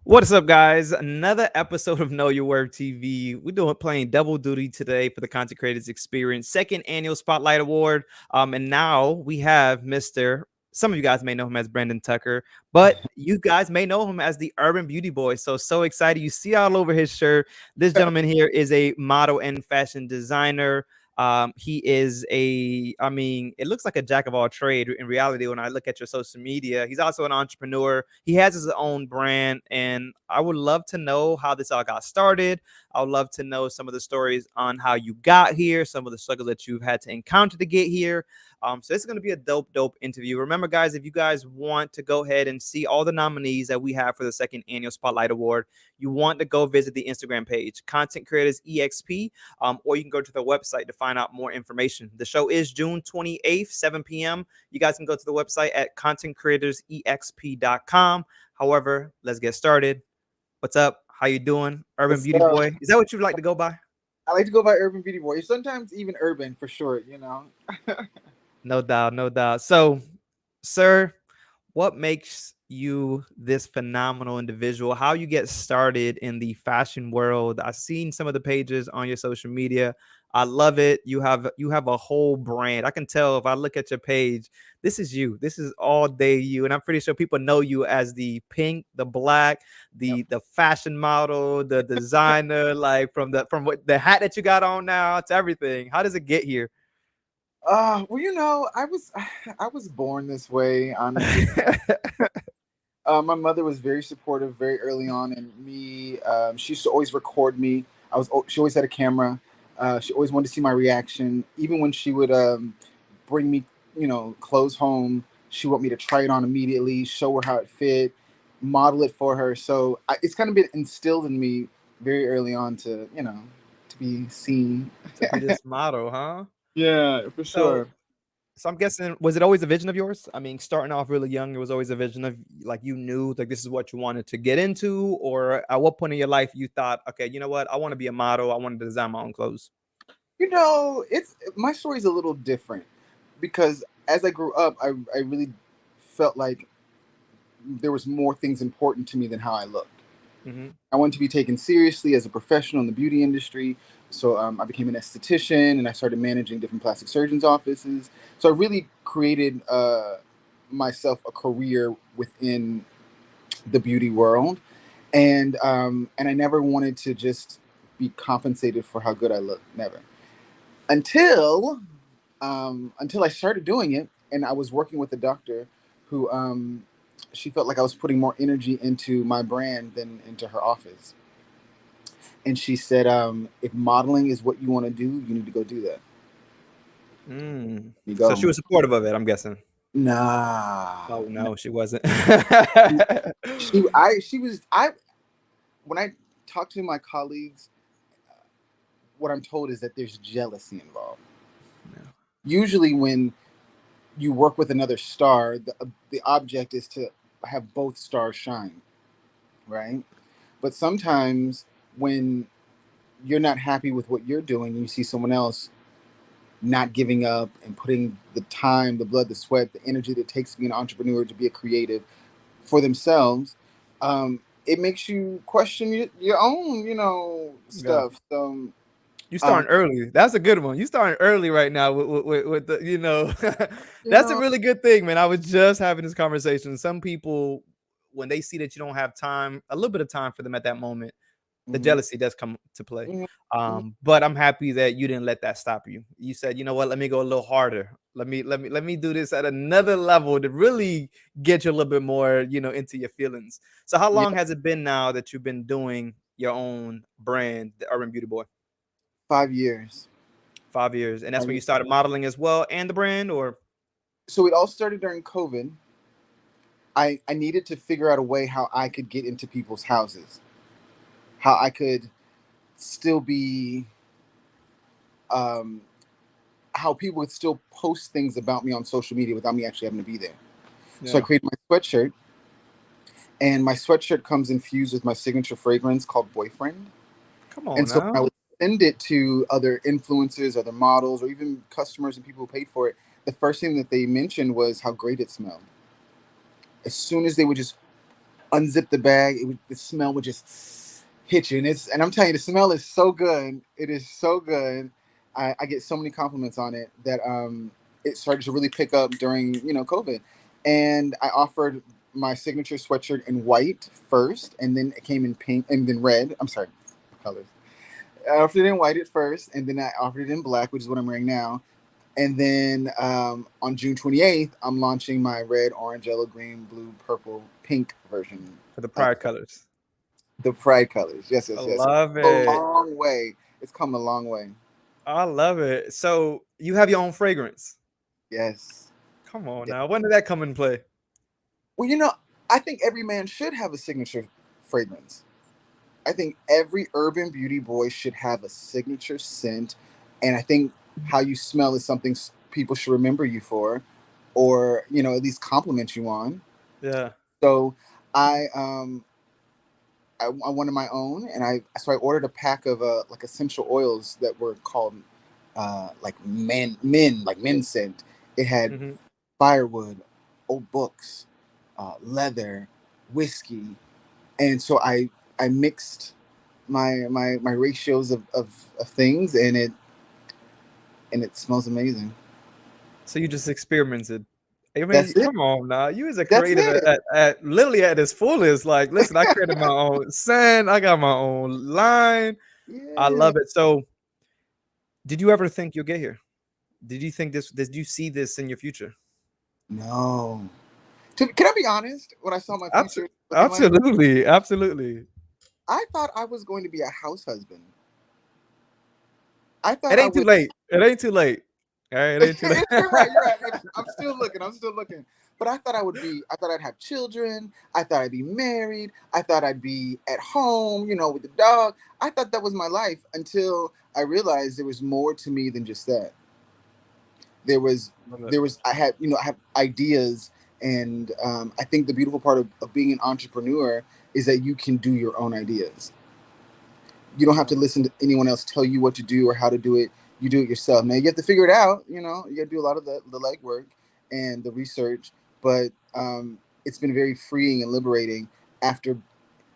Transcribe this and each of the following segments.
What is up, guys? Another episode of Know Your Work TV. We're doing playing double duty today for the Content Creators Experience second annual Spotlight Award. And now we have Mr. Some of you guys may know him as Brandon Tucker, but you guys may know him as the Urban Beauty Boy. So excited! You see all over his shirt. This gentleman here is a model and fashion designer. He is I mean, it looks like a jack of all trade. In reality, when I look at your social media, he's also an entrepreneur. He has his own brand, and I would love to know how this all got started. I would love to know some of the stories on how you got here, some of the struggles that you've had to encounter to get here. So it's going to be a dope interview. Remember, guys, if you guys want to go ahead and see all the nominees that we have for the second annual Spotlight Award, you want to go visit the Instagram page, Content Creators EXP, or you can go to the website to find out more information. The show is June 28th, 7 p.m. You guys can go to the website at contentcreatorsexp.com. However, let's get started. What's up? How you doing, Urban What's Beauty up? Boy? Is that what you'd like to go by? I like to go by Urban Beauty Boy. Sometimes even Urban for short. No doubt, no doubt. So, sir, what makes you this phenomenal individual? How you get started in the fashion world? I've seen some of the pages on your social media. I love it. You have a whole brand. I can tell if I look at your page, this is you. This is all day you. And I'm pretty sure people know you as the pink, the black, Yep. the fashion model, the designer, like from what the hat that you got on now to everything. How does it get here? I was born this way, honestly. My mother was very supportive very early on, and me. She used to always record me. She always had a camera. She always wanted to see my reaction, even when she would bring me, clothes home. She want me to try it on immediately, show her how it fit, model it for her. So it's kind of been instilled in me very early on to be seen. To be this model, huh? Yeah, for So sure. So I'm guessing, was it always a vision of yours? I mean, starting off really young, it was always a vision of like you knew like this is what you wanted to get into, or at what point in your life you thought, okay, you know what, I want to be a model, I want to design my own clothes. It's my story's a little different because as I grew up, I really felt like there was more things important to me than how I looked. Hmm. I wanted to be taken seriously as a professional in the beauty industry. So I became an esthetician and I started managing different plastic surgeons' offices. So I really created myself a career within the beauty world, and I never wanted to just be compensated for how good I look. Never until until I started doing it, and I was working with a doctor who she felt like I was putting more energy into my brand than into her office. And she said, if modeling is what you want to do, you need to go do that. Mm. You So go, she was supportive of it, I'm guessing. nah. Oh No. no, she wasn't. She was, I, when I talk to my colleagues, what I'm told is that there's jealousy involved. No. Usually, when you work with another star, the object is to have both stars shine, right? But sometimes when you're not happy with what you're doing, you see someone else not giving up and putting the time, the blood, the sweat, the energy that it takes to be an entrepreneur, to be a creative for themselves, it makes you question your own, Yeah. stuff. So, You um, starting early. That's a good one. You starting early right now with the, you that's a know, really good thing, man. I was just having this conversation. Some people, when they see that you don't have time, a little bit of time for them at that moment, the mhm, jealousy does come to play. mhm, mhm. But I'm happy that you didn't let that stop you. You said, you know what, let me go a little harder. Let me do this at another level to really get you a little bit more, into your feelings. So how Yeah, long has it been now that you've been doing your own brand, the Urban Beauty Boy? 5 years. 5 years. And that's Five when you years. started modeling as well and the brand, or So it all started during COVID. I needed to figure out a way how I could get into people's houses, how I could still be, um, how people would still post things about me on social media without me actually having to be there. So I yeah. created my sweatshirt, and my sweatshirt comes infused with my signature fragrance called Boyfriend. Come And on so when I now. would send it to other influencers, other models, or even customers and people who paid for it, the first thing that they mentioned was how great it smelled. As soon as they would just unzip the bag, the smell would just hit you, and I'm telling you, the smell is so good. It is so good. I get so many compliments on it that it started to really pick up during COVID, and I offered my signature sweatshirt in white first, and then it came in pink and then red. I'm sorry, colors. I offered it in white at first, and then I offered it in black, which is what I'm wearing now. And then on June 28th, I'm launching my red, orange, yellow, green, blue, purple, pink version For the of pride colors. the pride colors. Yes, I yes, yes. love A it. long way. It's come a long way. I love it. So you have your own fragrance. Yes. Come on Yeah. now. When did that come in play? Well, I think every man should have a signature fragrance. I think every urban beauty boy should have a signature scent. And I think how you smell is something people should remember you for, or, at least compliment you on. Yeah. So I wanted my own, and I ordered a pack of like essential oils that were called like men scent. It had Hmm. firewood, old books, leather, whiskey, and so I mixed my ratios of things, and it smells amazing. So you just experimented. I mean, That's it. come on now. You as a That's creative it. at literally at its fullest. Like, listen, I created my own scent. I got my own line. I Yeah. love it. So did you ever think you'll get here? Did you think this? Did you see this in your future? No. Can I be honest? When I saw my future looking like, Absolutely, absolutely. I thought I was going to be a house husband. I thought It I ain't too would. late. It ain't too late. All right, it ain't too late. You're right. You're right. I'm still looking. I'm still looking. But I thought I would be. I thought I'd have children. I thought I'd be married. I thought I'd be at home, with the dog. I thought that was my life until I realized there was more to me than just that. There was, Love it. there was. I have ideas, and I think the beautiful part of being an entrepreneur is that you can do your own ideas. You don't have to listen to anyone else tell you what to do or how to do it. You do it yourself. Now you have to figure it out. You got to do a lot of the legwork and the research. But it's been very freeing and liberating after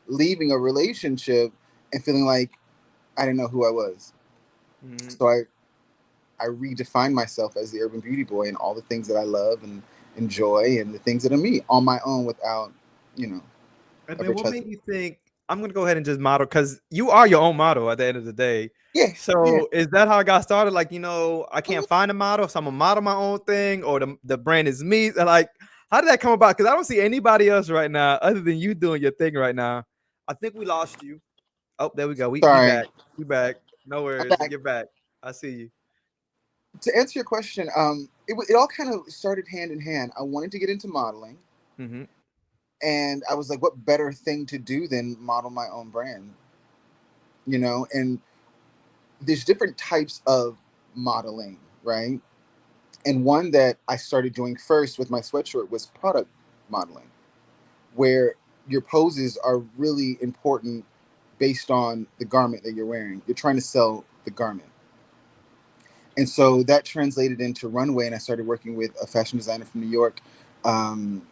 leaving a relationship and feeling like I didn't know who I was. Mhm. So I redefined myself as the urban beauty boy and all the things that I love and enjoy and the things that are me on my own without you know And a then rich what made husband. you think I'm gonna go ahead and just model because you are your own model at the end of the day. Yeah, yeah. So is that how I got started? Like, I can't find a model, so I'm gonna model my own thing, or the brand is me. And like, how did that come about? Because I don't see anybody else right now other than you doing your thing right now. I think we lost you. Oh, there we go. We Sorry, back. We back. No I'm worries. back. You're back. I see you. To answer your question, it all kind of started hand in hand. I wanted to get into modeling, Hmm. and I was like, what better thing to do than model my own brand? And there's different types of modeling, right? And one that I started doing first with my sweatshirt was product modeling, where your poses are really important based on the garment that you're wearing. You're trying to sell the garment. And so that translated into runway, and I started working with a fashion designer from New York, um,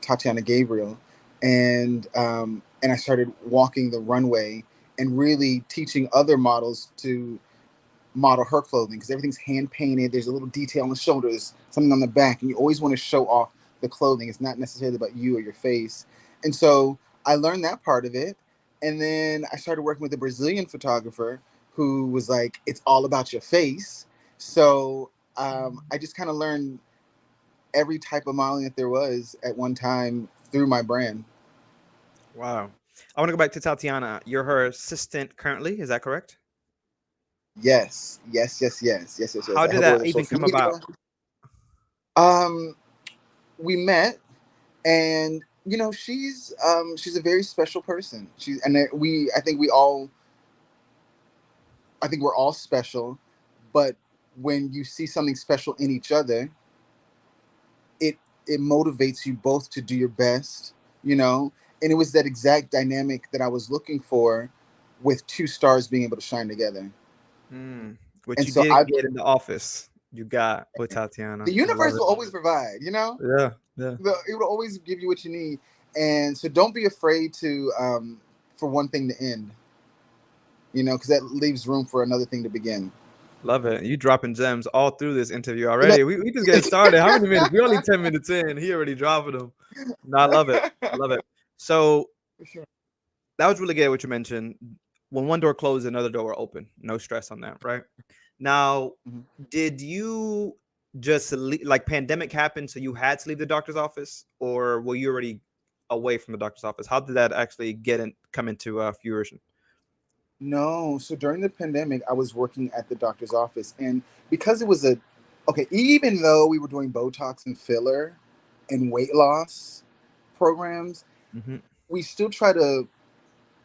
Tatiana Gabriel, and I started walking the runway and really teaching other models to model her clothing because everything's hand painted. There's a little detail on the shoulders, something on the back, and you always want to show off the clothing. It's not necessarily about you or your face. And so I learned that part of it. And then I started working with a Brazilian photographer who was like, it's all about your face. So I just kind of learned every type of modeling that there was at one time through my brand. Wow. I want to go back to Tatiana. You're her assistant currently. Is that correct? Yes, yes, yes, yes, yes, yes, yes. How I did help her with that her even social come about? media. Um, we met, and she's a very special person. I think I think we're all special, but when you see something special in each other, it it motivates you both to do your best, you know. And it was that exact dynamic that I was looking for, with two stars being able to shine together. Mm, what And you so I didn't get in the office, you got with the Tatiana. I love universe it. will always provide, Yeah, yeah. it will always give you what you need. And so don't be afraid to for one thing to end, because that leaves room for another thing to begin. Love it. You dropping gems all through this interview And that- already. We just getting started. How many minutes? We only 10 minutes in. He already dropping them. No, I love it. I love it. So For sure. that was really good what you mentioned. When one door closed, another door will open. No stress on that, right? Now, Mhm. did you just like pandemic happened, so you had to leave the doctor's office, or were you already away from the doctor's office? How did that actually come into fruition? No, so during the pandemic, I was working at the doctor's office, and because it was okay, even though we were doing Botox and filler and weight loss programs, Hmm. we still try to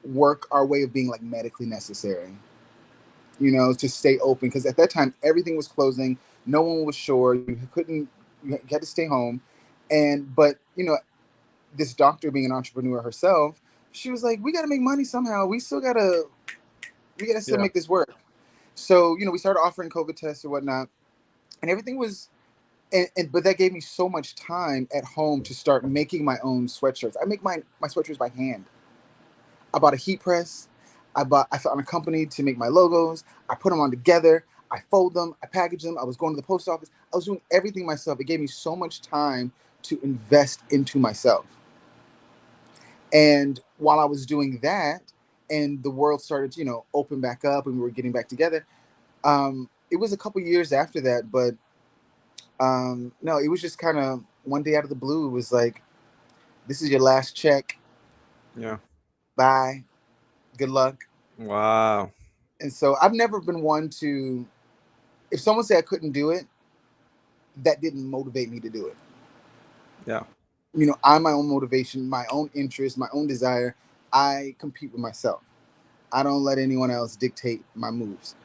work our way of being like medically necessary, to stay open. Because at that time, everything was closing. No one was sure. You couldn't, you had to stay home. But, this doctor being an entrepreneur herself, she was like, we got to make money somehow. We got to still Yeah. make this work. So, we started offering COVID tests or whatnot, and everything was, but that gave me so much time at home to start making my own sweatshirts. I make my sweatshirts by hand. I bought a heat press. I found a company to make my logos. I put them on together. I fold them. I package them. I was going to the post office. I was doing everything myself. It gave me so much time to invest into myself. And while I was doing that, and the world started to, open back up, and we were getting back together. It was a couple years after that, but no, it was just kind of one day out of the blue. It was like, this is your last check. Yeah. Bye. Good luck. Wow. And so I've never been one to, if someone said I couldn't do it, that didn't motivate me to do it. Yeah. I'm my own motivation, my own interest, my own desire. I compete with myself. I don't let anyone else dictate my moves.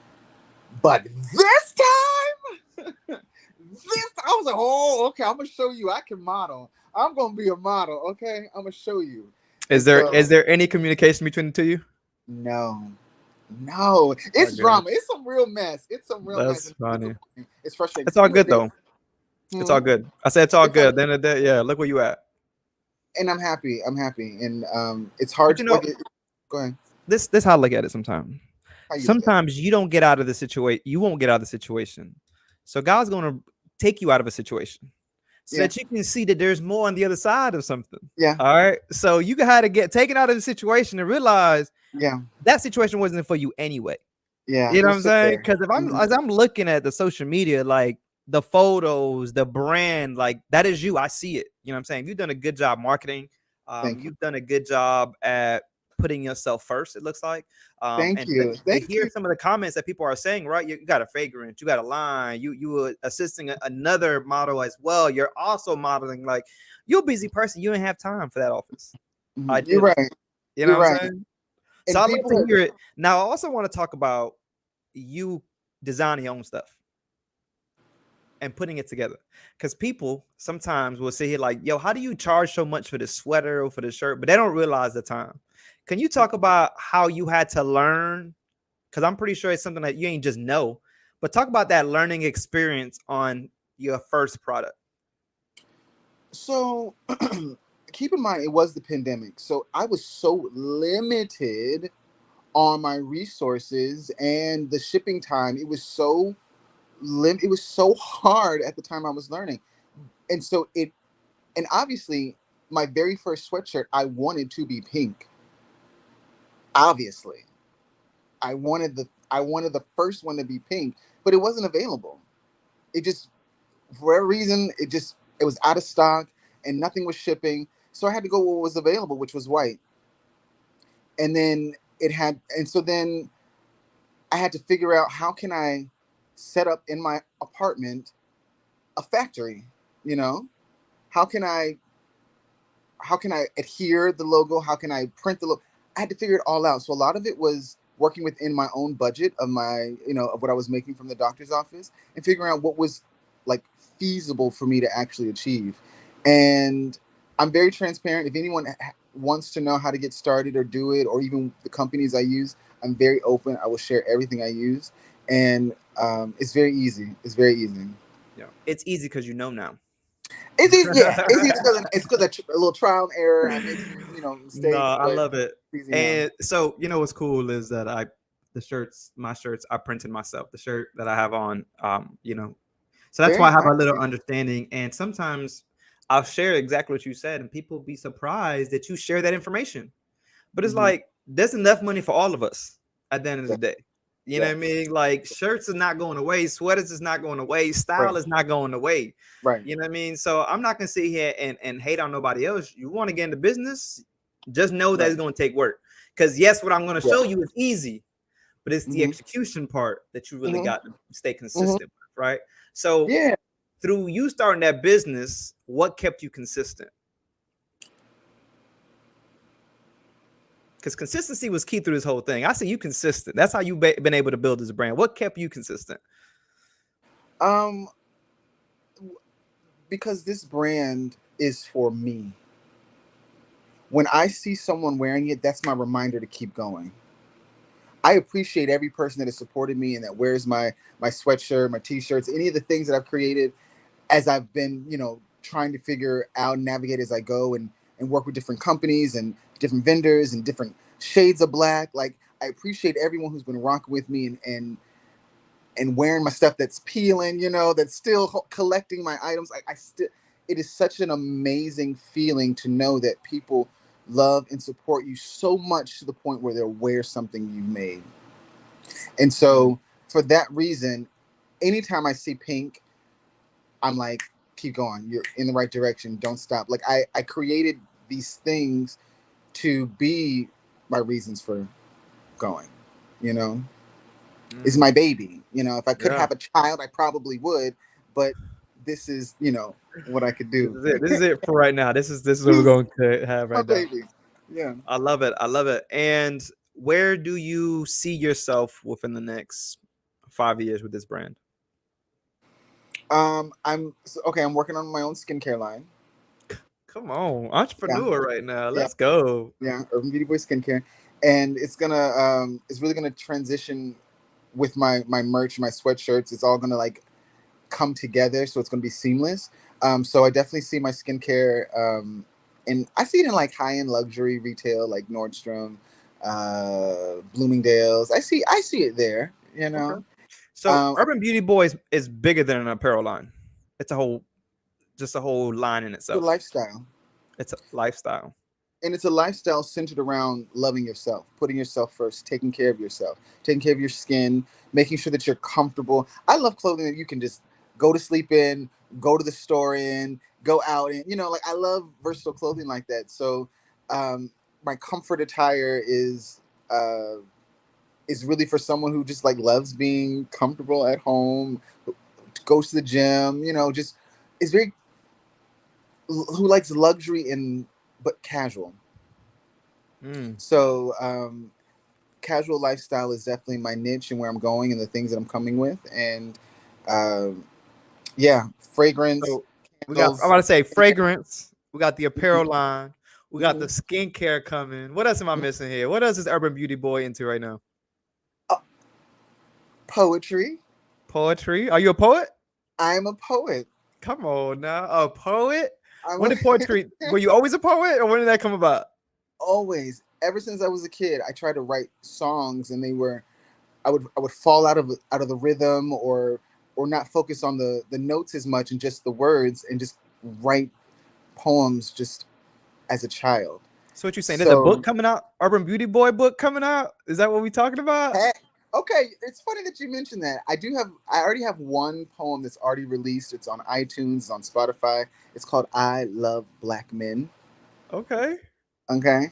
But this time, I was like, oh, okay, I'm gonna show you I can model. I'm gonna be a model, okay? I'm gonna show you. Is And there so, is there any communication between the two of you? no, no, it's Okay. drama. It's some real mess. It's some real mess, That's and it's funny. disappointing. It's frustrating. It's all You know, good though. It's hmm? all good. I said it's all It's all good. At good. the end of the day, yeah. Look where you at. And I'm happy. I'm happy, and it's But hard. you know, Like, go ahead. this how I look at it sometimes. How you look at it? Sometimes you don't get out of the situation. You won't get out of the situation. So God's gonna take you out of a situation so Yeah, that you can see that there's more on the other side of something. yeah, All right. So you had to get taken out of the situation and realize yeah, that situation wasn't for you anyway. yeah. You It know what was I'm still saying? there. Because if I'm Hmm. as I'm looking at the social media, like the photos, the brand, like that is you. I see it. You know what I'm saying? You've done a good job marketing. Thank you. You've done a good job at putting yourself first, it looks like. Thank And to, you. to Thank hear you. some of the comments that people are saying, right? You got a fragrance, you got a line, you were assisting another model as well. You're also modeling, like you're a busy person. You didn't have time for that office. Mhm. You're Ideally. right. You know You're what I'm right. saying? So And I'd love people to are. hear it. Now, I also want to talk about you designing your own stuff and putting it together. Because people sometimes will say here, like, yo, how do you charge so much for this sweater or for this shirt? But they don't realize the time. Can you talk about how you had to learn? Because I'm pretty sure it's something that you ain't just know, but talk about that learning experience on your first product. So keep in mind, it was the pandemic. So I was so limited on my resources and the shipping time. It was so it was so hard at the time I was learning. And so and obviously my very first sweatshirt, I wanted to be pink. Obviously. I wanted the first one to be pink, but it wasn't available. It just, for whatever reason, it was out of stock and nothing was shipping. So I had to go with what was available, which was white. And then so then I had to figure out, how can I set up in my apartment a factory, you know? How can I adhere the logo? How can I print the logo? I had to figure it all out. So a lot of it was working within my own budget of of what I was making from the doctor's office, and figuring out what was like feasible for me to actually achieve. And I'm very transparent. If anyone wants to know how to get started or do it, or even the companies I use, I'm very open. I will share everything I use, and it's very easy. It's very easy. Yeah. It's easy because you know now. Yeah, it's easy because a little trial and error. I made some, No, mistakes, I but love it. it's easy now. And so, what's cool is that my shirts, I printed myself. The shirt that I have on, so that's why Very I have a nice. little understanding. And sometimes I'll share exactly what you said, and people be surprised that you share that information. But it's Hmm. like there's enough money for all of us at the end of the Yeah, day. You know yeah, what I mean? Like shirts is not going away, sweaters is not going away, right, style is not going away. right. You know what I mean? So I'm not gonna sit here and hate on nobody else. You want to get into business, just know that Right. it's gonna take work. Because yes, what I'm gonna Yeah. show you is easy, but it's the Hmm. execution part that you really Hmm. got to stay Hmm. consistent with, right? So Yeah. through you starting that business, what kept you consistent? Because consistency was key through this whole thing. I see you consistent. That's how you been able to build this brand. What kept you consistent? Um, because this brand is for me. When I see someone wearing it, that's my reminder to keep going. I appreciate every person that has supported me and that wears my sweatshirt, my t-shirts, any of the things that I've created as I've been, trying to figure out and navigate as I go and work with different companies and different vendors and different shades of black. Like I appreciate everyone who's been rocking with me and wearing my stuff that's peeling, that's still collecting my items. I still, it is such an amazing feeling to know that people love and support you so much to the point where they'll wear something you made. And Mm, so for that reason, anytime I see pink, I'm like, keep going. You're in the right direction. Don't stop. Like I created these things to be my reasons for going, you know? Is mm. my baby. If I could Yeah, have a child, I probably would, but this is, what I could this do. is it. This is it for right now. This is what we're My going to have right now. baby. Yeah. I love it. I love it. And where do you see yourself within the next 5 years with this brand? I'm working on my own skincare line. Come on, Yeah. entrepreneur right now. Yeah. Let's go. Yeah. Urban Beauty Boy Skincare. And it's really gonna transition with my merch, my sweatshirts. It's all gonna like come together, so it's gonna be seamless. So I definitely see my skincare, and I see it in like high end luxury retail, like Nordstrom, Bloomingdale's. I see it there. Okay. So I Urban Beauty Boy is bigger than an apparel line. It's a whole, just a whole line in The itself. lifestyle. It's a lifestyle. And it's a lifestyle centered around loving yourself, putting yourself first, taking care of yourself, taking care of your skin, making sure that you're comfortable. I love clothing that you can just go to sleep in, go to the store in, go out in. Like I love versatile clothing like that. So um, my comfort attire uh, is really for someone who just like loves being comfortable at home, goes to the gym. Just is very who likes luxury and but casual. Mm. So casual lifestyle is definitely my niche and where I'm going and the things that I'm coming with. And um, yeah, fragrance, So I'm candles. about to say fragrance. We got the apparel line. We got the Mhm. skincare coming. What else am I missing here? What else is Urban Beauty Boy into right now? Uh, Poetry. Poetry. Are you a poet? I'm a poet. Come on now, a poet. I'm When a did poetry? Were you always a poet, or when did that come about? always, ever since I was a kid, I tried to write songs, and I would fall out of the rhythm or not focus on the notes as much and just the words and just write poems just as a child. So what you saying? There's a book So coming out, Urban Beauty Boy book coming out. Is that what we talking about? okay, it's funny that you mentioned that. I already have one poem that's already released. It's on iTunes, it's on Spotify. It's called I Love Black Men. Okay. Okay.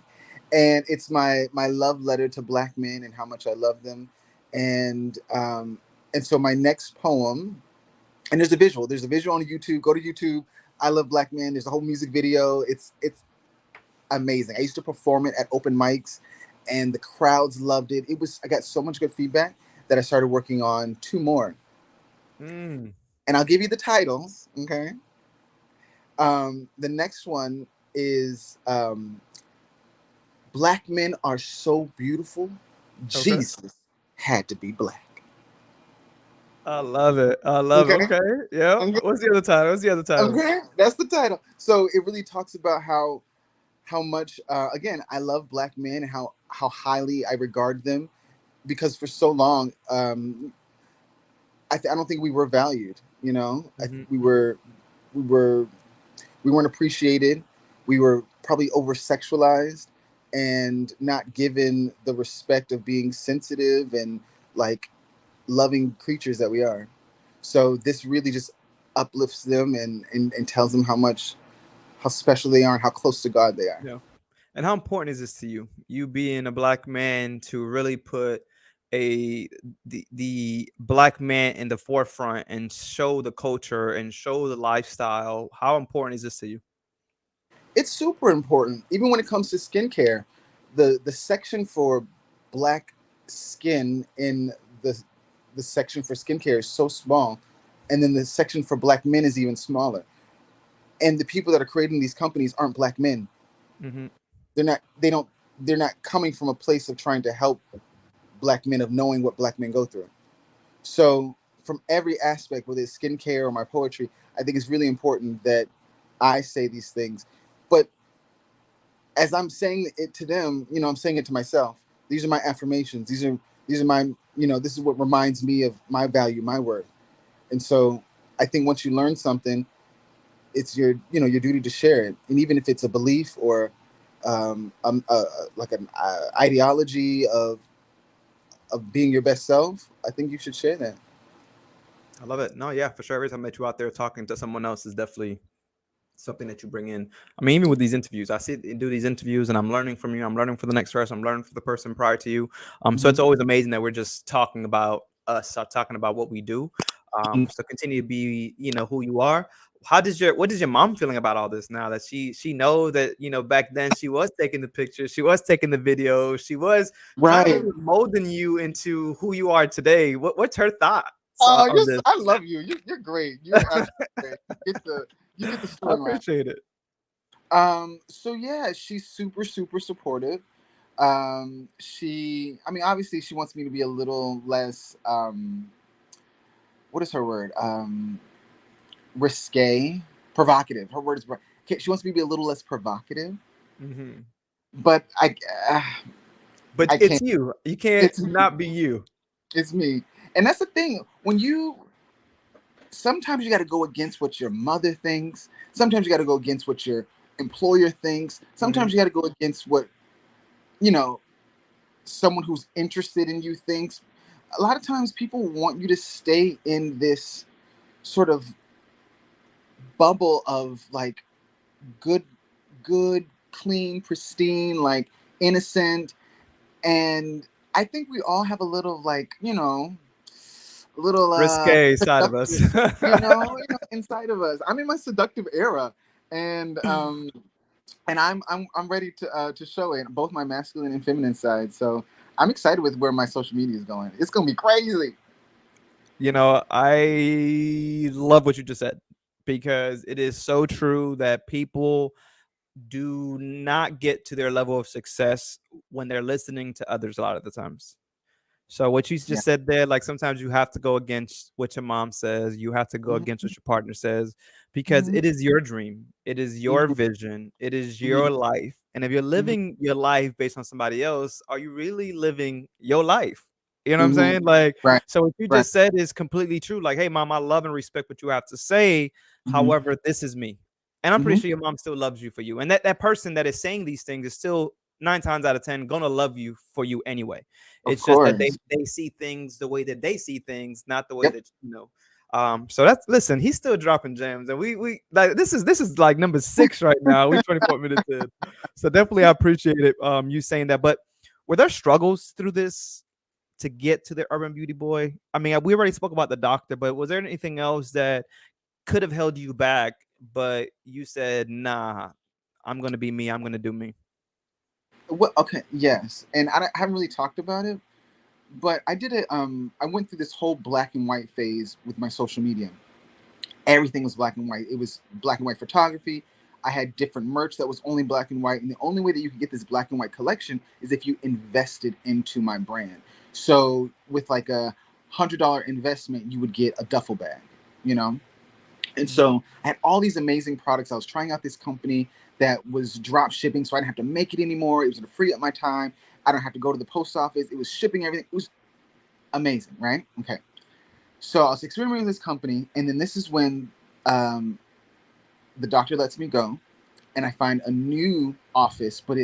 And it's my love letter to black men and how much I love them. And so my next poem, and there's a visual on YouTube. Go to YouTube. I Love Black Men. There's a whole music video. It's amazing. I used to perform it at open mics, and the crowds loved it. I got so much good feedback that I started working on two more, Mm. and I'll give you the titles. Okay. The next one is "Black Men Are So Beautiful, Okay. Jesus Had to Be Black." I love it. I love it. Okay. Okay. Yeah. Okay. What's the other title? What's the other title? Okay. That's the title. So it really talks about how much again I love black men and how highly I regard them because for so long I don't think we were valued. You know, I Hmm. think we were we weren't appreciated. We were probably over sexualized and not given the respect of being sensitive and like loving creatures that we are. So this really just uplifts them and tells them how special they are and how close to God they are. Yeah. And how important is this to you? You being a black man to really put a the black man in the forefront and show the culture and show the lifestyle. How important is this to you? It's super important, even when it comes to skincare. The section for black skin in the the section for skincare is so small, and then the section for black men is even smaller. And the people that are creating these companies aren't black men. Hmm. They're not. They don't. They're not coming from a place of trying to help black men, of knowing what black men go through. So from every aspect, whether it's skincare or my poetry, I think it's really important that I say these things. But as I'm saying it to them, I'm saying it to myself. These are my affirmations. These are my, this is what reminds me of my value, my worth. And so I think once you learn something, it's your duty to share it. And even if it's a belief or like an ideology of being your best self, I think you should share that. I love it. No, yeah, for sure. Every time that you out there talking to someone else is definitely something that you bring in. I mean, even with these interviews, I sit and do these interviews and I'm learning from you. I'm learning for the next person. I'm learning for the person prior to you. So it's Mhm. always amazing that we're just talking about us, talking about what we do. So continue to be, who you are. What is your mom feeling about all this now that she know that, back then she was taking the pictures, she was taking the videos, she was kind of Right. really molding you into who you are today. What's her thoughts Oh, on this? I love you. You're great. You're absolutely great. You get the I storyline. appreciate it. So yeah, she's super, super supportive. I mean, obviously she wants me to be a little less, what is her word? Risque, provocative. Her word is, okay, she wants me to be a little less provocative, Hmm. but uh, But I it's can't. you. You can't It's me. not be you. It's me. And that's the thing. Sometimes you got to go against what your mother thinks. Sometimes you got to go against what your employer thinks. Mhm. Sometimes you got to go against what, you know, someone who's interested in you thinks. A lot of times people want you to stay in this sort of bubble of like good, good, clean, pristine, like innocent. And I think we all have a little like, a little Risque side of us. seductive, inside of us. I'm in my seductive era. And I'm ready to show it, both my masculine and feminine side. So I'm excited with where my social media is going. It's gonna be crazy. I love what you just said because it is so true that people do not get to their level of success when they're listening to others a lot of the times. So what you Yeah. just said there, like sometimes you have to go against what your mom says, you have to go against Hmm. what your partner says, because Hmm. it is your dream, it is your Hmm. vision, it is Hmm. your life. And if you're Hmm. living your life based on somebody else, are you really living your life? You know what I'm Hmm. saying? Like, Right. so what you Right. just said is completely true. Like, hey, mom, I love and respect what you have to say. Hmm. However, this is me. And I'm pretty Hmm. sure your mom still loves you for you. And that person that is saying these things is still 9 times out of 10 gonna love you for you anyway. Of It's just that they course. they see things the way that they see things, not the way Yep. that you know. So that's listen, he's still dropping gems, and we like this is like number 6 right now. We 24 minutes in, so definitely I appreciate it. You saying that, but were there struggles through this to get to the Urban Beauty Boy? I mean, we already spoke about the doctor, but was there anything else that could have held you back, but you said, "Nah, I'm gonna be me. I'm gonna do me." Well, okay. Yes. And I haven't really talked about it, but I did it. I went through this whole black and white phase with my social media. Everything was black and white. It was black and white photography. I had different merch that was only black and white. And the only way that you could get this black and white collection is if you invested into my brand. So with like $100 investment, you would get a duffel bag, you know? And Mhm. so I had all these amazing products. I was trying out this company that was drop shipping, so I didn't have to make it anymore. It was going to free up my time. I don't have to go to the post office. It was shipping everything. It was amazing, right? Okay. So I was experimenting with this company, and then this is when um, the doctor lets me go, and I find a new office, but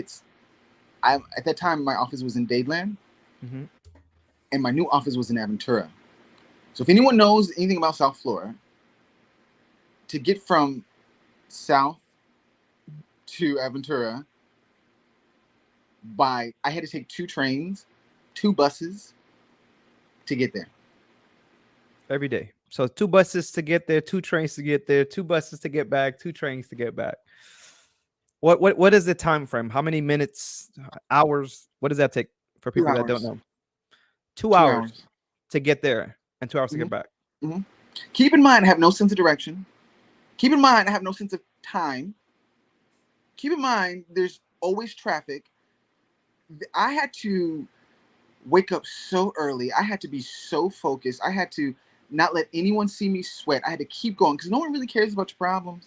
I at that time my office was in Dadeland, Mhm. and my new office was in Aventura. So if anyone knows anything about South Florida, to get from South to Aventura I had to take 2 trains, 2 buses to get there. Every day. So 2 buses to get there, 2 trains to get there, 2 buses to get back, 2 trains to get back. What is the time frame? How many minutes, hours? What does that take for two people that don't hours. know? 2 Two hours hours. to get there and 2 hours to hmm get back. hmm Keep in mind, I have no sense of direction. Keep in mind, I have no sense of time. Keep in mind, there's always traffic. I had to wake up so early. I had to be so focused. I had to not let anyone see me sweat. I had to keep going because no one really cares about your problems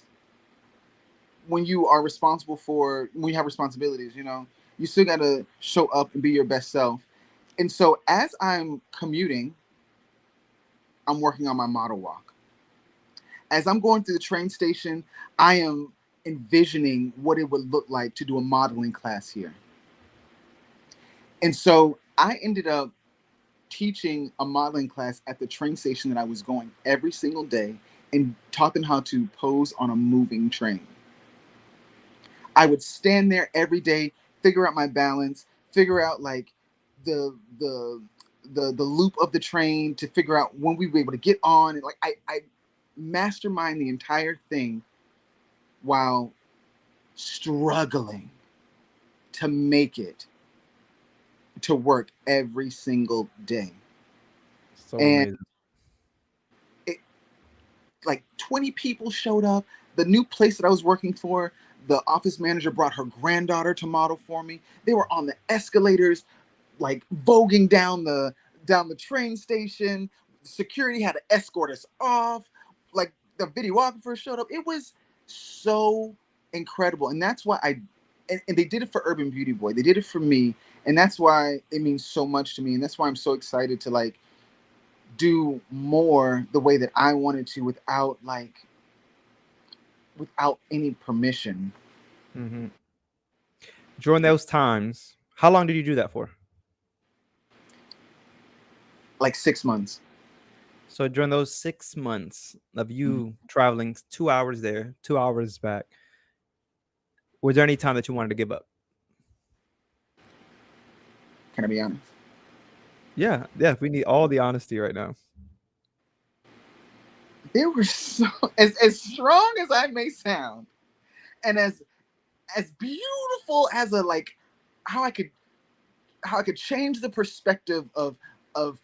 when you are responsible for when you have responsibilities. You still got to show up and be your best self. And so as I'm commuting, I'm working on my model walk. As I'm going through the train station, I am envisioning what it would look like to do a modeling class here. And so I ended up teaching a modeling class at the train station that I was going every single day and taught them how to pose on a moving train. I would stand there every day, figure out my balance, figure out like the the loop of the train to figure out when we were able to get on, and like I mastermind the entire thing while struggling to make it to work every single day. So And amazing. it, like 20 people showed up. The new place that I was working for, the office manager brought her granddaughter to model for me. They were on the escalators, like voguing down the train station. Security had to escort us off. Like the videographer showed up. It was so incredible, and that's why and they did it for Urban Beauty Boy. They did it for me, and that's why it means so much to me, and that's why I'm so excited to like do more the way that I wanted to without any permission. Mhm. During those times, how long did you do that for? Like 6 months. So during those 6 months of Mhm. you traveling 2 hours there, 2 hours back, was there any time that you wanted to give up? Can I be honest? Yeah, yeah, we need all the honesty right now. They were so as strong as I may sound, and as beautiful as a like how I could how I could change the perspective of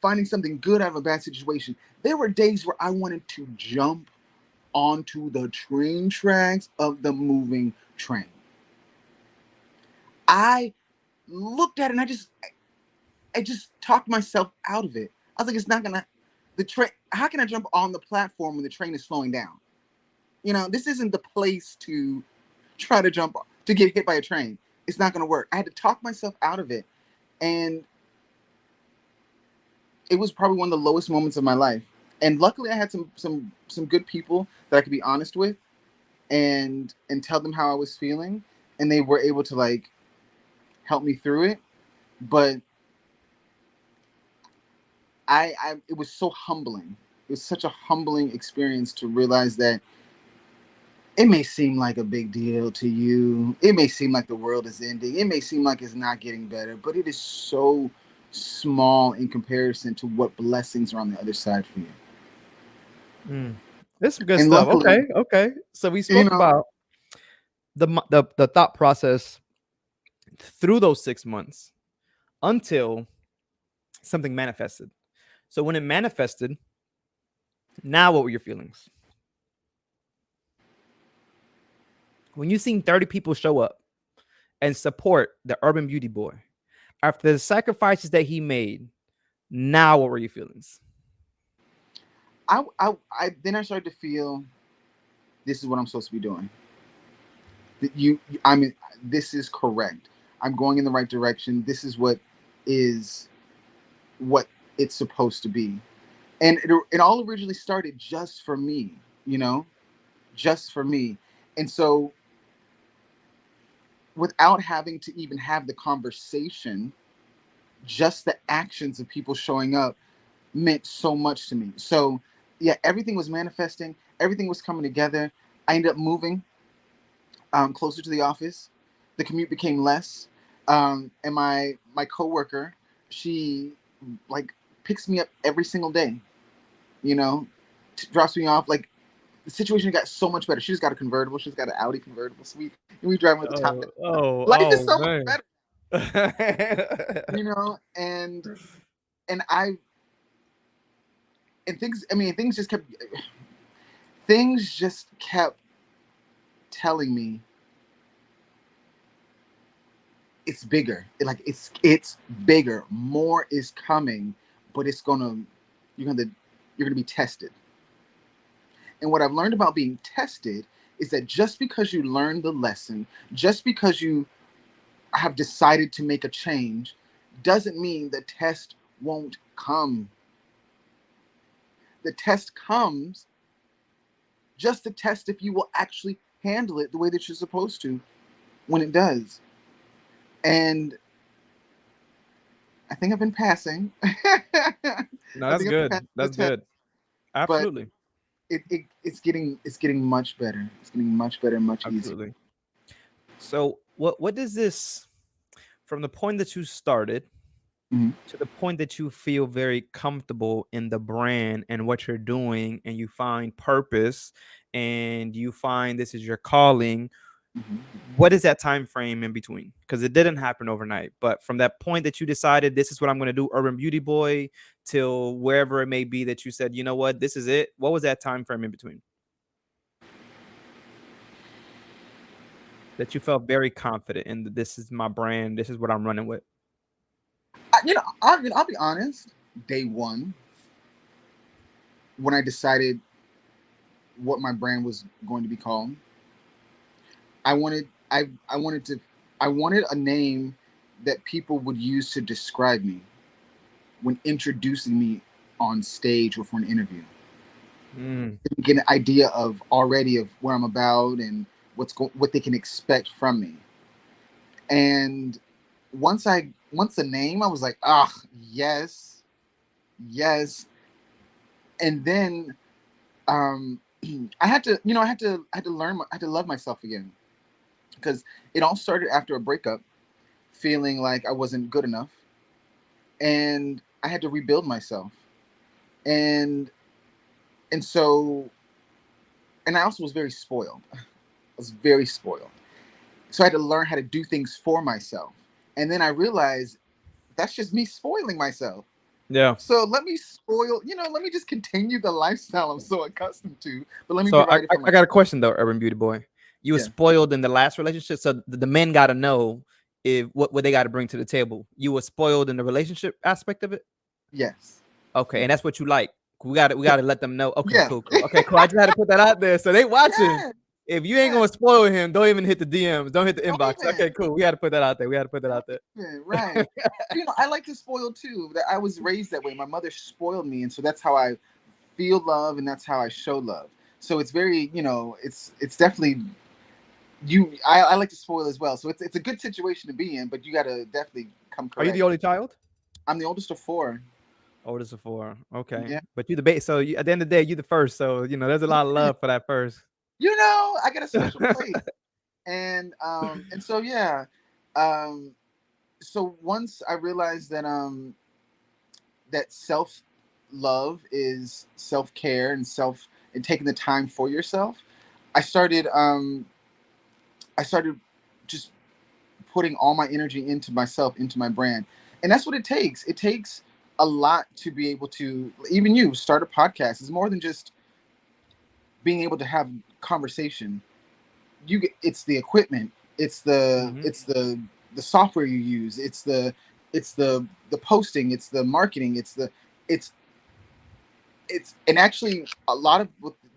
finding something good out of a bad situation. There were days where I wanted to jump onto the train tracks of the moving train. I looked at it and I just talked myself out of it. I was like, it's not gonna the train. How can I jump on the platform when the train is slowing down? This isn't the place to try to jump to get hit by a train. It's not gonna work. I had to talk myself out of it, and it was probably one of the lowest moments of my life. And luckily, I had some good people that I could be honest with and tell them how I was feeling, and they were able to like help me through it. But I it was so humbling. It was such a humbling experience to realize that it may seem like a big deal to you. It may seem like the world is ending. It may seem like it's not getting better, but it is so small in comparison to what blessings are on the other side for you. Mm. That's some good And stuff. luckily, Okay, okay. So we you spoke know, about the thought process through those 6 months until something manifested. So when it manifested, now what were your feelings? When you seen 30 people show up and support the Urban Beauty Boy after the sacrifices that he made, now what were your feelings? I then I started to feel this is what I'm supposed to be doing. That I mean, this is correct. I'm going in the right direction. This is is what it's supposed to be. And it all originally started just for me, you know, just for me. And so without having to even have the conversation, just the actions of people showing up meant so much to me. So yeah, everything was manifesting, everything was coming together. I ended up moving closer to the office. The commute became less, and my coworker, she like picks me up every single day. You know, drops me off. Like the situation got so much better. She just got a convertible. She's got an Audi convertible. So we drive with the top Oh, down. oh, Life is oh, so much man. better, you know. And I and things. I mean, things just kept telling me it's bigger. It's bigger. More is coming, but you're gonna you're gonna be tested. And what I've learned about being tested is that just because you learn the lesson, just because you have decided to make a change, doesn't mean the test won't come. The test comes just to test if you will actually handle it the way that you're supposed to when it does. And I think I've been passing. No, I that's think I've been good. passing the That's test, good. but Absolutely. it's getting much better. It's getting much better, much easier. Absolutely. So what does this, from the point that you started Mhm. to the point that you feel very comfortable in the brand and what you're doing, and you find purpose, and you find this is your calling, Mhm. what is that time frame in between? Because it didn't happen overnight, but from that point that you decided this is what I'm going to do, Urban Beauty Boy, till wherever it may be that you said, you know what, this is it, what was that time frame in between that you felt very confident in, this is my brand, this is what I'm running with? I'll be honest. Day one, when I decided what my brand was going to be called, I wanted I wanted to I wanted a name that people would use to describe me when introducing me on stage or for an interview. Mm, Get an idea of already of what I'm about and what they can expect from me. And once the name, I was like, ah, yes, yes. And then I had to, I had to I had to love myself again because it all started after a breakup, feeling like I wasn't good enough, and I had to rebuild myself. And and so, and I also was very spoiled. I was very spoiled. So I had to learn how to do things for myself. And then I realized that's just me spoiling myself. yeah. So let me just continue the lifestyle I'm so accustomed to, but let me So provide it for I myself. got a question though, Urban Beauty Boy. You were Yeah. spoiled in the last relationship, so the men got to know if what they got to bring to the table. You were spoiled in the relationship aspect of it. Yes. Okay, Yeah. and that's what you like. We got to let them know. Okay, Yeah. cool, cool. Okay, cool. I just had to put that out there so they watching. Yeah. If you ain't Yeah. gonna spoil him, don't even hit the DMs. Don't hit the Don't inbox. even. Okay, cool. We got to put that out there. We got to put that Don't out there. even. Right. I like to spoil too. That I was raised that way. My mother spoiled me, and so that's how I feel love, and that's how I show love. So it's very, it's definitely I like to spoil as well. So it's a good situation to be in, but you got to definitely come Are you the correct. only child? I'm the oldest of four. Oldest of four. Okay, Yeah. but you the base. So at the end of the day, you the first. So there's a lot of Yeah. love for that first. I got a special place. And so yeah. Um so once I realized that self love is self care and taking the time for yourself, I started I started just putting all my energy into myself, into my brand. And that's what it takes. It takes a lot to be able to, even you start a podcast. It's more than just being able to have conversation. It's the equipment, Hmm. the software you use, it's the posting, it's the marketing, it's it's and actually a lot of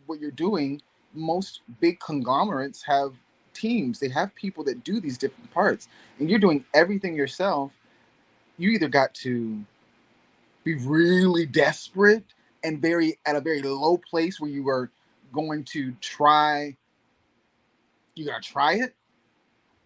what you're doing, most big conglomerates have teams. They have people that do these different parts, and you're doing everything yourself. You either got to be really desperate and very at a very low place where you are going to try. You gotta try it,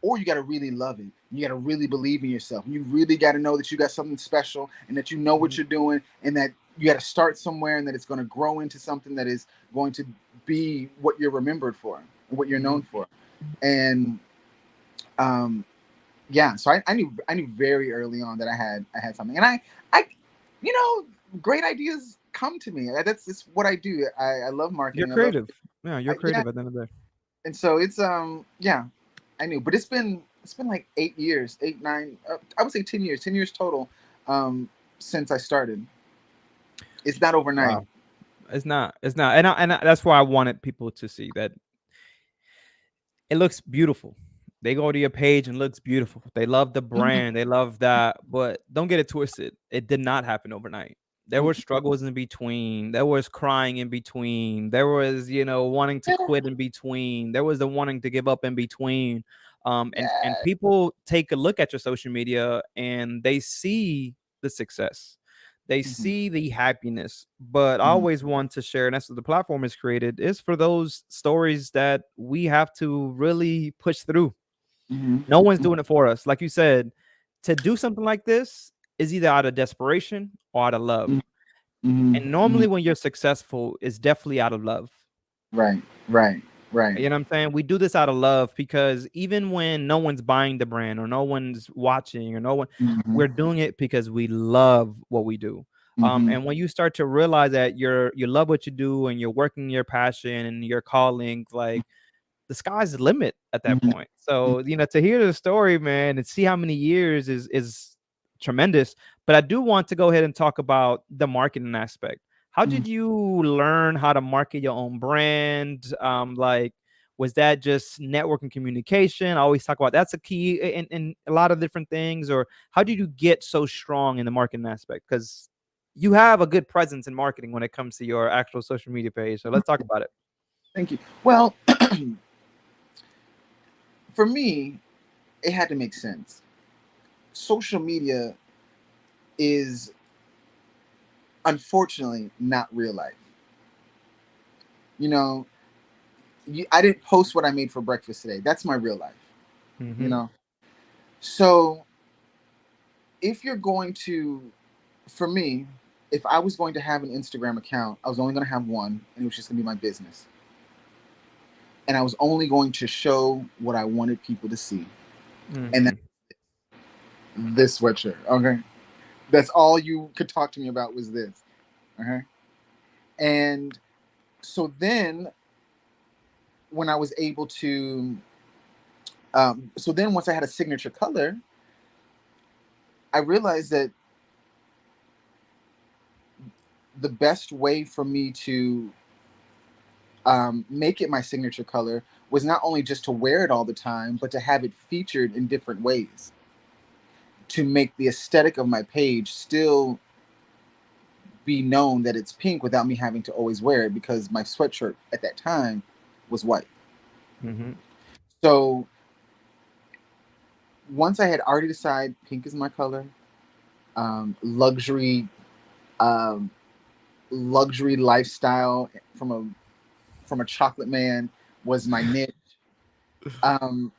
or you got to really love it. You got to really believe in yourself. You really got to know that you got something special and that you know what Mhm. you're doing, and that you got to start somewhere, and that it's going to grow into something that is going to be what you're remembered for, what you're known Mhm. for. And um, yeah, so I knew very early on that I had something, and I you know great ideas come to me. That's just what I do. I love You're marketing. I love creative. Yeah, you're yeah, creative at the end of the day. and so it's yeah, I knew, but it's been like 8 years, 8 9, I would say 10 years, 10 years total, um since I started. It's not overnight. Wow. It's not. It's not. That's why I wanted people to see that it looks beautiful. They go to your page and looks beautiful. They love the Mhm, brand. They love that. But don't get it twisted. It did not happen overnight. There were mhm. struggles in between. There was crying in between. There was, wanting to Yeah, quit in between. There was the wanting to give up in between. And yeah. people take a look at your social media and they see the success. They Mhm, see the happiness, but I mhm, always want to share, and that's what the platform is created, is for those stories that we have to really push through. mhm, No one's mhm, doing it for us. Like you said, to do something like this is either out of desperation or out of love. mhm, mhm, And mhm. normally when you're successful, it's definitely out of love. Right, right, right. You know what I'm saying? We do this out of love because even when no one's buying the brand or no one's watching or no one, Mhm, we're doing it because we love what we do. mhm, And when you start to realize that you love what you do and you're working your passion and your calling, like the sky's the limit at that mhm, point. So, to hear the story, man, and see how many years is tremendous. But I do want to go ahead and talk about the marketing aspect. How mhm. did you learn how to market your own brand? Like, was that just network and communication? I always talk about that's a key in a lot of different things. Or how did you get so strong in the marketing aspect? Because you have a good presence in marketing when it comes to your actual social media page. So let's talk about it. Thank you. Well, for me, it had to make sense. Social media is unfortunately not real life. You know, I didn't post what I made for breakfast today. That's my real life. You Hmm. know, so if you're going to, for me, if I was going to have an Instagram account, I was only going to have one, and it was just going to be my business, and I was only going to show what I wanted people to see, and that's Hmm. this sweatshirt. Okay, that's all you could talk to me about was this. Okay, and so then when I was able to, so then once I had a signature color, I realized that the best way for me to make it my signature color was not only just to wear it all the time, but to have it featured in different ways to make the aesthetic of my page still be known that it's pink without me having to always wear it because my sweatshirt at that time was white. Hmm. So once I had already decided pink is my color, luxury, um, luxury lifestyle from a chocolate man was my niche. Um,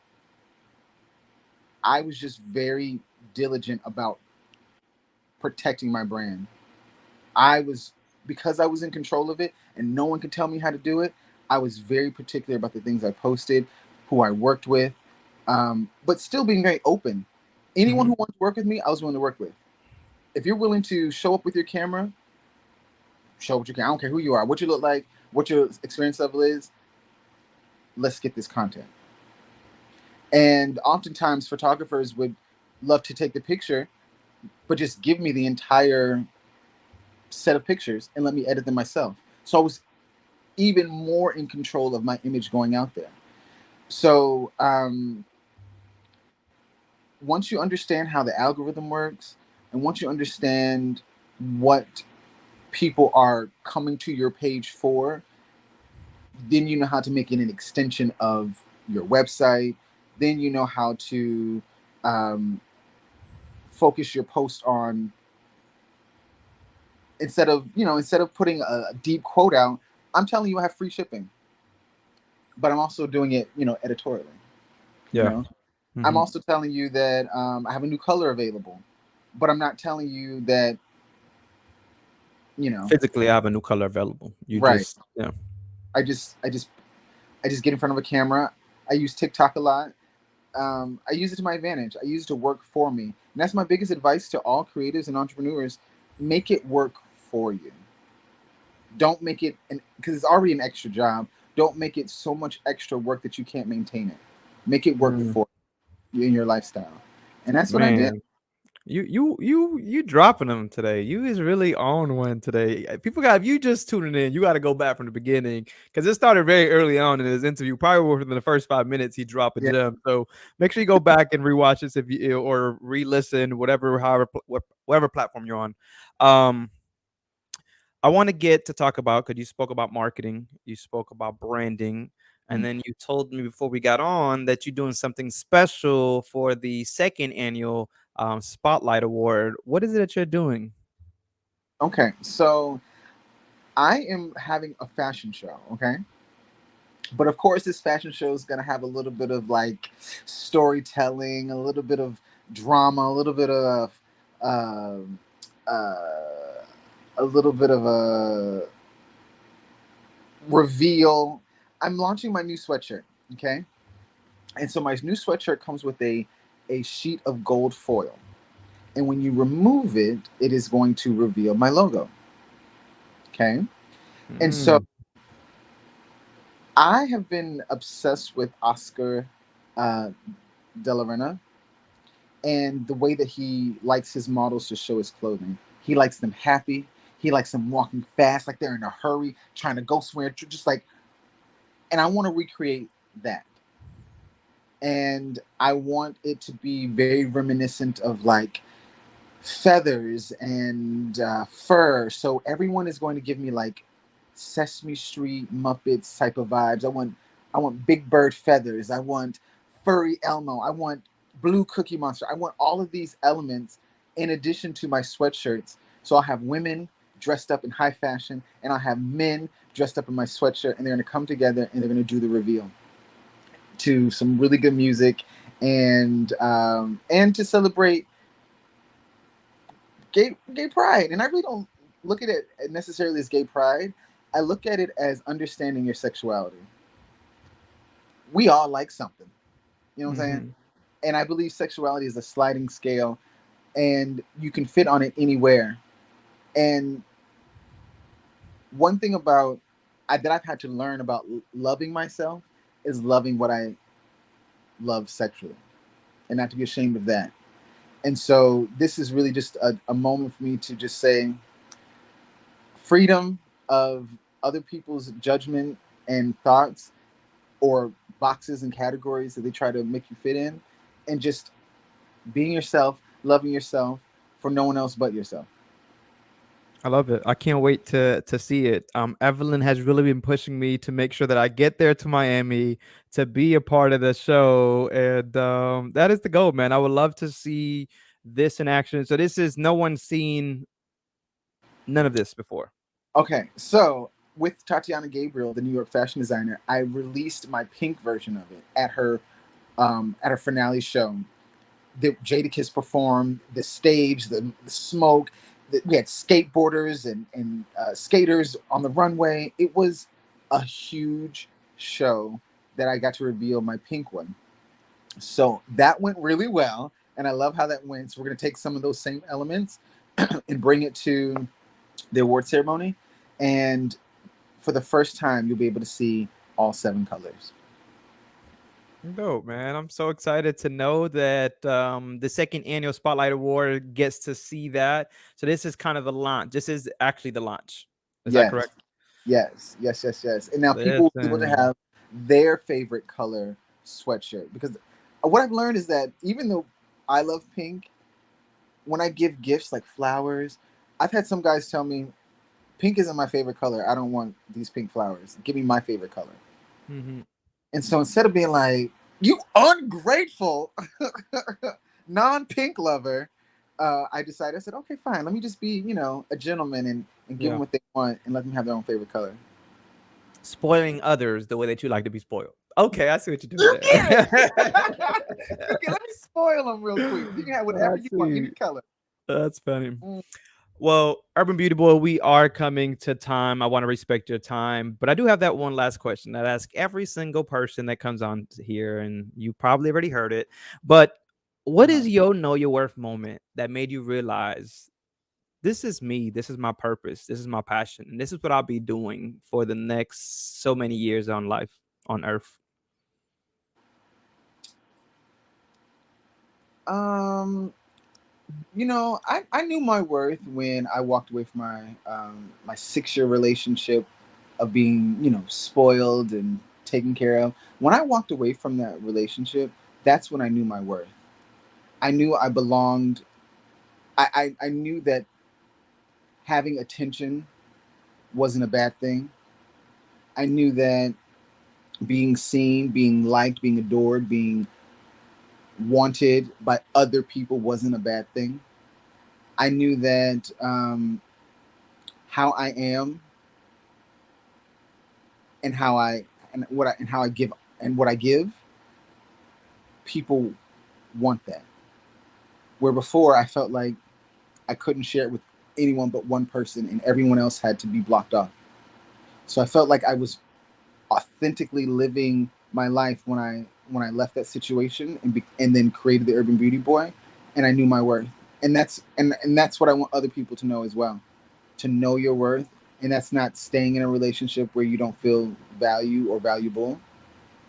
I was just very diligent about protecting my brand. I was because I was in control of it and no one could tell me how to do it. I was very particular about the things I posted, who I worked with, but still being very open. Anyone Hmm. who wanted to work with me, I was willing to work with. If you're willing to show up with your camera, show what you can. I don't care who you are, what you look like, what your experience level is. Let's get this content. And oftentimes, photographers would love to take the picture, but just give me the entire set of pictures and let me edit them myself. So I was even more in control of my image going out there. So once you understand how the algorithm works, and once you understand what people are coming to your page for, then you know how to make it an extension of your website. Then you know how to um, focus your post on, instead of putting a deep quote out, I'm telling you I have free shipping, but I'm also doing it, editorially. You Yeah. know, I'm Hmm. also telling you that I have a new color available, but I'm not telling you that, you know, Physically, I have a new color available. You right. just, yeah. I just get in front of a camera. I use TikTok a lot. I use it to my advantage. I use it to work for me, and that's my biggest advice to all creatives and entrepreneurs: make it work for you. Don't make it because it's already an extra job. Don't make it so much extra work that you can't maintain it. Make it work Mm, for you in your lifestyle, and that's what I did. man. You dropping them today. You is really on one today. People got if you just tuning in, you got to go back from the beginning because it started very early on in his interview. Probably within the first 5 minutes, he dropped a Yeah. gem. So make sure you go back and rewatch this if you or re-listen, whatever, however, whatever platform you're on. Um, I want to get to talk about because you spoke about marketing, you spoke about branding, and Mm. then you told me before we got on that you're doing something special for the second annual Spotlight Award. What is it that you're doing? Okay, so I am having a fashion show. Okay, but of course, this fashion show is gonna have a little bit of like storytelling, a little bit of drama, um, uh, a little bit of a reveal. I'm launching my new sweatshirt. Okay, and so my new sweatshirt comes with a sheet of gold foil, and when you remove it, it is going to reveal my logo. Okay, and so Mm, I have been obsessed with Oscar uh, De La Renta and the way that he likes his models to show his clothing. He likes them happy. He likes them walking fast, like they're in a hurry, trying to go somewhere, just like. And I want to recreate that. And I want it to be very reminiscent of like feathers and fur. So everyone is going to give me like Sesame Street Muppets type of vibes. I want Big Bird feathers. I want furry Elmo. I want blue Cookie Monster. I want all of these elements in addition to my sweatshirts. So I'll have women dressed up in high fashion, and I'll have men dressed up in my sweatshirt, and they're going to come together and they're going to do the reveal to some really good music, and to celebrate gay pride. And I really don't look at it necessarily as gay pride. I look at it as understanding your sexuality. We all like something, you know what I'm saying? hmm. And I believe sexuality is a sliding scale, and you can fit on it anywhere. And one thing that I've had to learn about loving myself is loving what I love sexually, and not to be ashamed of that. And so this is really just a moment for me to just say freedom of other people's judgment and thoughts, or boxes and categories that they try to make you fit in, and just being yourself, loving yourself for no one else but yourself. I love it. I can't wait to see it. Evelyn has really been pushing me to make sure that I get there to Miami to be a part of the show, and that is the goal, man. I would love to see this in action. So this is no one's seen none of this before. Okay, so with Tatiana Gabriel, the New York fashion designer, I released my pink version of it at her finale show. The Jadakiss performed, the stage, the smoke. We had skateboarders and skaters on the runway. It was a huge show that I got to reveal my pink one. So that went really well, and I love how that went. So we're gonna take some of those same elements and bring it to the award ceremony, and for the first time, you'll be able to see all seven colors. Dope, man. I'm so excited to know that the second annual Spotlight Award gets to see that. So this is kind of the launch. This is actually the launch. Is that Yes, correct? yes, yes, yes, yes. And now people will be able to Listen. have their favorite color sweatshirt, because what I've learned is that even though I love pink, when I give gifts like flowers, I've had some guys tell me, Pink isn't my favorite color. I don't want these pink flowers. Give me my favorite color. Hmm. And so instead of being like, you ungrateful non-pink lover, I decided, I said, okay, fine. Let me just be, a gentleman and give them Yeah. what they want and let them have their own favorite color. Spoiling others the way that you like to be spoiled. Okay, I see what you're doing You get it. there. Okay, let me spoil them real quick. You can have I whatever you want. Give see. me color. That's funny. Mm, Well, Urban Beauty Boy, we are coming to time. I want to respect your time, but I do have that one last question that I ask every single person that comes on here, and you probably already heard it. But what uh-huh. is your know your worth moment that made you realize this is me, this is my purpose, this is my passion, and this is what I'll be doing for the next so many years on life on Earth? Um, I knew my worth when I walked away from my 6 year relationship of being, spoiled and taken care of. When I walked away from that relationship, that's when I knew my worth. I knew I belonged. I knew that having attention wasn't a bad thing. I knew that being seen, being liked, being adored, being wanted by other people wasn't a bad thing. I knew that how I am and how I give and what I give, people want that. Where before I felt like I couldn't share it with anyone but one person, and everyone else had to be blocked off. So I felt like I was authentically living my life when I left that situation and then created the Urban Beauty Boy, and I knew my worth. And that's what I want other people to know as well, to know your worth, and that's not staying in a relationship where you don't feel value or valuable,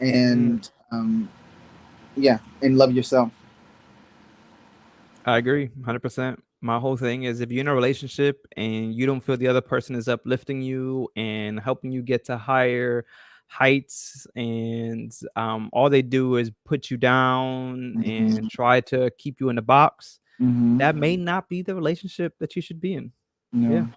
Mm. and yeah, and love yourself. I agree 100%. My whole thing is if you're in a relationship and you don't feel the other person is uplifting you and helping you get to higher heights, and all they do is put you down and Mm-hmm. try to keep you in the box, Mm-hmm. that may not be the relationship that you should be in. Yeah. No,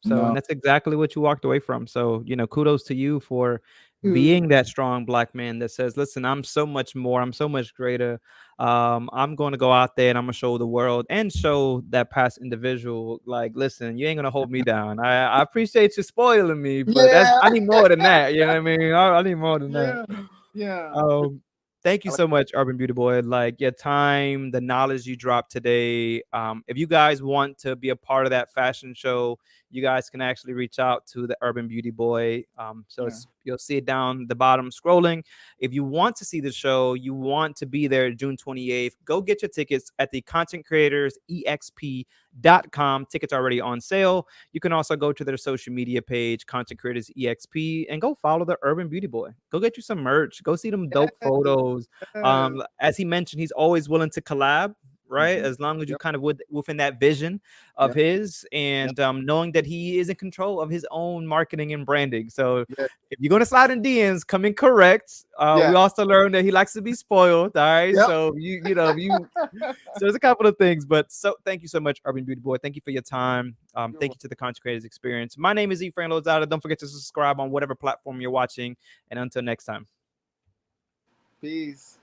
So, and no. that's exactly what you walked away from. So, kudos to you for Ooh. being that strong black man that says, "Listen, I'm so much more. I'm so much greater. I'm going to go out there and I'm gonna show the world and show that past individual, like, listen, you ain't gonna hold me down. I appreciate you spoiling me, but that's Yeah. I need more than that. You know what I mean? I need more than that." Yeah. Yeah. Um, Thank you I like so much, Urban Beauty Boy. Like your time, the knowledge you dropped today. If you guys want to be a part of that fashion show, you guys can actually reach out to the Urban Beauty Boy. So yeah. you'll see it down the bottom scrolling. If you want to see the show, you want to be there June 28th, go get your tickets at the Content Creators exp.com. Tickets are already on sale. You can also go to their social media page, Content Creators EXP, and go follow the Urban Beauty Boy. Go get you some merch. Go see them dope Yes. photos. Yes. As he mentioned, he's always willing to collab, right? Mm-hmm. As long as you Yep. kind of within that vision of Yep. his, Yep. and knowing that he is in control of his own marketing and branding. So Yeah. if you're gonna slide in DMs, come in correct. We Yeah. also learned that he likes to be spoiled. All right, Yep. so you so there's a couple of things, but so thank you so much, Urban Beauty Boy. Thank you for your time. You're Thank welcome. you to the Content Creators Experience. My name is Ephraim Lozada. Don't forget to subscribe on whatever platform you're watching. And until next time. Peace.